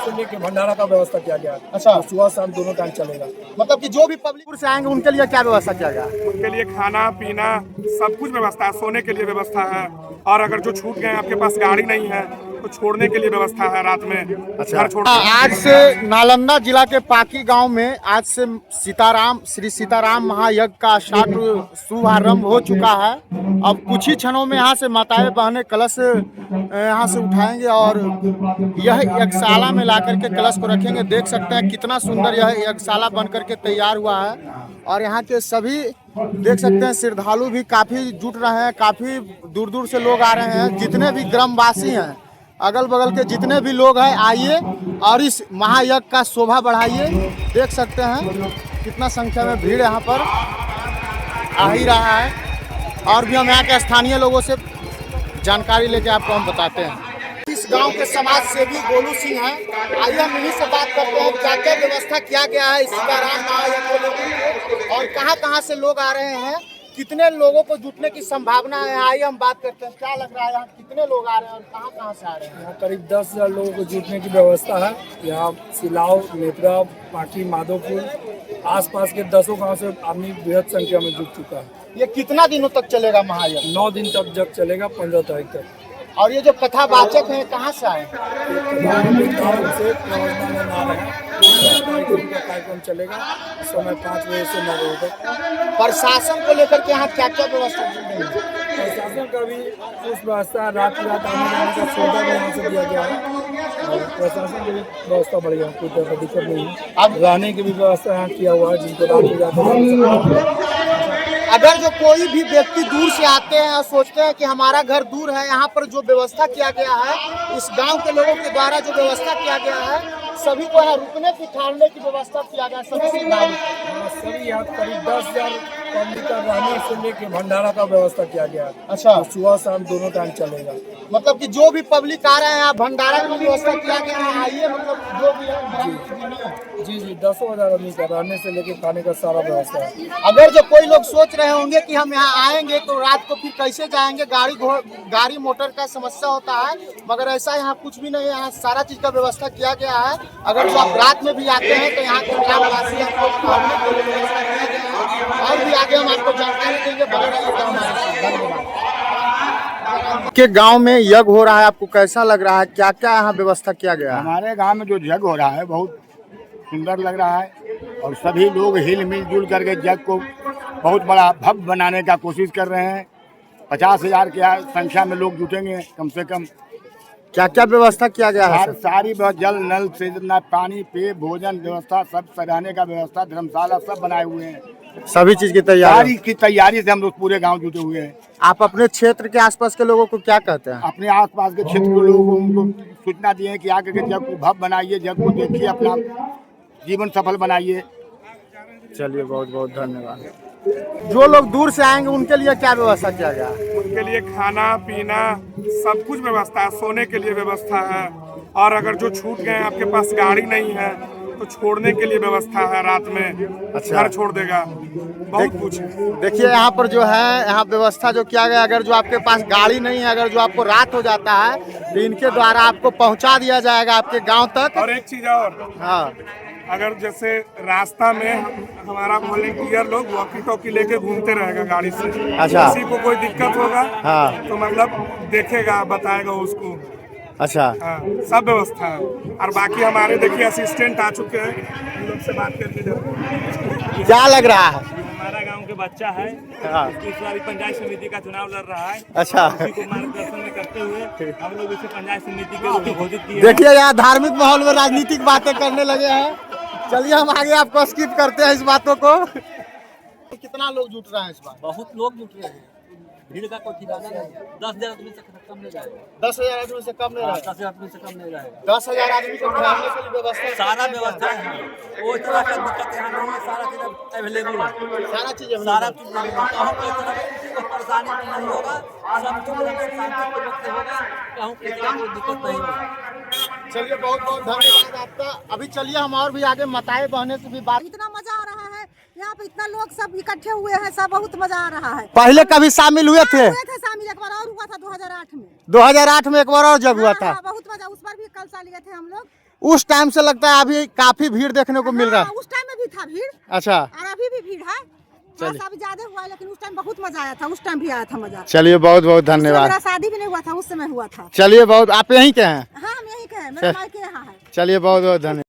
से लेके भंडारा का व्यवस्था किया गया। अच्छा। तो सुबह शाम दोनों टाइम चलेगा। मतलब कि जो भी पब्लिक से आएंगे उनके लिए क्या व्यवस्था किया गया? उनके लिए खाना पीना सब कुछ व्यवस्था है, सोने के लिए व्यवस्था है, और अगर जो छूट गए आपके पास गाड़ी नहीं है तो छोड़ने के लिए व्यवस्था है, रात में घर छोड़। आज से नालंदा जिला के पाकी गांव में आज से श्री सीताराम महायज्ञ का शुभारंभ हो चुका है। अब कुछ ही क्षणों में यहाँ से माताएं बहनें कलश यहाँ से उठाएंगे और यह यज्ञशाला में लाकर के कलश को रखेंगे। देख सकते हैं कितना सुंदर यह यज्ञशाला बनकर के तैयार हुआ है और यहाँ के सभी देख सकते हैं श्रद्धालु भी काफी जुट रहे हैं, काफी दूर दूर से लोग आ रहे हैं। जितने भी ग्रामवासी हैं, अगल बगल के जितने भी लोग हैं, आइए और इस महायज्ञ का शोभा बढ़ाइए। देख सकते हैं कितना संख्या में भीड़ यहाँ पर आ ही रहा है। और भी हम यहाँ के स्थानीय लोगों से जानकारी लेके आपको हम बताते हैं। इस गांव के समाज सेवी गोलू सिंह हैं। आइए हम इन्हीं से बात करते हैं क्या क्या व्यवस्था किया गया है इस सीताराम महायज्ञ को लेकर और कहाँ से लोग आ रहे हैं, कितने लोगों को जुटने की संभावना है। आइए हम बात करते हैं, क्या लग रहा है यहाँ कितने लोग आ रहे हैं और कहाँ से आ रहे हैं? यहाँ करीब 10,000 लोगों को जुटने की व्यवस्था है। यहाँ सिलाव, नेत्रा, पाटी, माधोपुर आसपास के 10 गांव से आदमी बृहद संख्या में जुट चुका है। ये कितना दिनों तक चलेगा महायज्ञ? 9 दिन तक जग चलेगा, 15 तारीख तक। और ये जो कथावाचक हैं कहाँ से आए? से कार्यक्रम चलेगा समय 5 बजे से 9 बजे तक। प्रशासन को लेकर के यहाँ क्या क्या व्यवस्था की गई है? प्रशासन का भी कुछ व्यवस्था, रात आने जाने का सुविधा भी यहाँ से दिया गया है और प्रशासन की भी व्यवस्था बढ़िया, कोई तरह का दिक्कत नहीं है। अब रहने की भी व्यवस्था यहाँ किया हुआ है, जिनको रात में जाते अगर जो कोई भी व्यक्ति दूर से आते हैं और सोचते हैं कि हमारा घर दूर है, यहाँ पर जो व्यवस्था किया गया है, इस गांव के लोगों के द्वारा जो व्यवस्था किया गया है, सभी को यहाँ रुकने की ठहरने की व्यवस्था किया गया है। सभी यहाँ करीब 10,000 पब्लिक का रहने से लेके भंडारा का व्यवस्था किया गया है। अच्छा। तो सुबह शाम दोनों टाइम चलेगा। मतलब कि जो भी पब्लिक आ रहे हैं यहाँ भंडारा की व्यवस्था किया गया है। आइए मतलब जो भी है जी 10,000 आदमी का रहने से लेके खाने का सारा व्यवस्था है। अगर जो कोई लोग सोच रहे होंगे कि हम यहाँ आएंगे तो रात को फिर कैसे जाएंगे, गाड़ी मोटर का समस्या होता है, मगर ऐसा यहाँ कुछ भी नहीं है। यहाँ सारा चीज का व्यवस्था किया गया है। अगर जो आप रात में भी आते हैं तो यहाँ के ग्रामवासी आपको ठहरने के लिए व्यवस्था किया गया है। और भी आगे हम आपको जानकारी देंगे। धन्यवाद। के गांव में यज्ञ हो रहा है, आपको कैसा लग रहा है? क्या क्या यहाँ व्यवस्था किया गया है? हमारे गांव में जो यज्ञ हो रहा है बहुत सुंदर लग रहा है और सभी लोग हिल मिल जुल करके यज्ञ को बहुत बड़ा भव्य बनाने का कोशिश कर रहे हैं। 50,000 की संख्या में लोग जुटेंगे कम से कम। क्या क्या व्यवस्था किया गया है? सारी जल नल से पानी पेय भोजन व्यवस्था सब सजाने का व्यवस्था, धर्मशाला सब बनाए हुए हैं। सभी चीज की तैयारी से हम लोग पूरे गांव जुटे हुए हैं। आप अपने क्षेत्र के आसपास के लोगों को क्या कहते हैं? अपने आसपास के क्षेत्र के लोगों को उनको सूचना दिए हैं कि आगे के जग को भव्य बनाइए, जग को देखिए, अपना जीवन सफल बनाइए। चलिए बहुत बहुत धन्यवाद। जो लोग दूर से आएंगे उनके लिए क्या व्यवस्था किया गया है? उनके लिए खाना पीना सब कुछ व्यवस्था है, सोने के लिए व्यवस्था है, और अगर जो छूट गए आपके पास गाड़ी नहीं है तो छोड़ने के लिए व्यवस्था है, रात में घर छोड़ देगा, बहुत कुछ है। देखिए यहाँ पर जो है यहाँ व्यवस्था जो किया गया, अगर जो आपके पास गाड़ी नहीं है, अगर जो आपको रात हो जाता है तो इनके द्वारा आपको पहुँचा दिया जाएगा आपके गाँव तक। और एक चीज और, हाँ, अगर जैसे रास्ता में हमारा वॉलंटियर लोग वॉकी टॉकी लेके घूमते रहेगा गाड़ी से। अच्छा। किसी को कोई दिक्कत होगा हाँ, तो मतलब देखेगा, बताएगा उसको। अच्छा। हाँ, सब व्यवस्था है। और बाकी हमारे देखिए असिस्टेंट आ चुके हैं, उन लोग से बात करके क्या लग रहा है? हमारा गांव के बच्चा है, हाँ। इस बार पंचायत समिति का चुनाव लड़ रहा है। अच्छा। उसी को मार्गदर्शन में करते हुए हम लोग इसे पंचायत समिति के रूप में घोषित किए। देखिए यहाँ धार्मिक माहौल में राजनीतिक बातें करने लगे हैं। चलिए हम आगे आपको स्किप करते हैं इस बातों को। कितना लोग जुट रहे हैं इस बार? बहुत लोग जुट रहे हैं, भीड़ का कोई ठिकाना नहीं है। 10,000 आदमी से कम नहीं रहेगा। 10,000 आदमी से कम नहीं रहेगा। 10,000 आदमी से कम नहीं रहेगा। 10,000 आदमी को ठहरने के लिए व्यवस्था, सारा व्यवस्था है, वो तरह का दिक्कत यहाँ नहीं है। सारा चीज अवेलेबल है, सारा चीज सारा चीज कहूँ कोई तरह की परेशानी नहीं होगा, सब चीज शांतिपूर्वक से होगा, कहूँ किसी का कोई दिक्कत नहीं होगा। चलिए बहुत बहुत धन्यवाद आपका। अभी चलिए हम और भी आगे माताएं बहने से भी बात। इतना मजा आ रहा है यहाँ पे, इतना लोग सब इकट्ठे हुए हैं, सब बहुत मजा आ रहा है। पहले कभी शामिल हुए थे? शामिल एक बार और हुआ था 2008 में। 2008 में एक बार और जग हुआ था। बहुत मजा, उस बार भी कलसा लिए थे हम लोग। उस टाइम से लगता है अभी काफी भीड़ देखने को मिल रहा है। उस टाइम में भी था भीड़ अच्छा, और अभी भी भीड़ है। चलिए। थोड़ा सा भी ज्यादा हुआ है, लेकिन उस टाइम बहुत मजा आया था। उस टाइम भी आया था मजा। चलिए बहुत बहुत उस समय धन्यवाद। मेरा शादी भी नहीं हुआ था, उस समय हुआ था। चलिए बहुत, आप यहीं के हैं? हाँ हम यही कहे, मेरा मायके यहाँ है। चलिए बहुत बहुत धन्यवाद।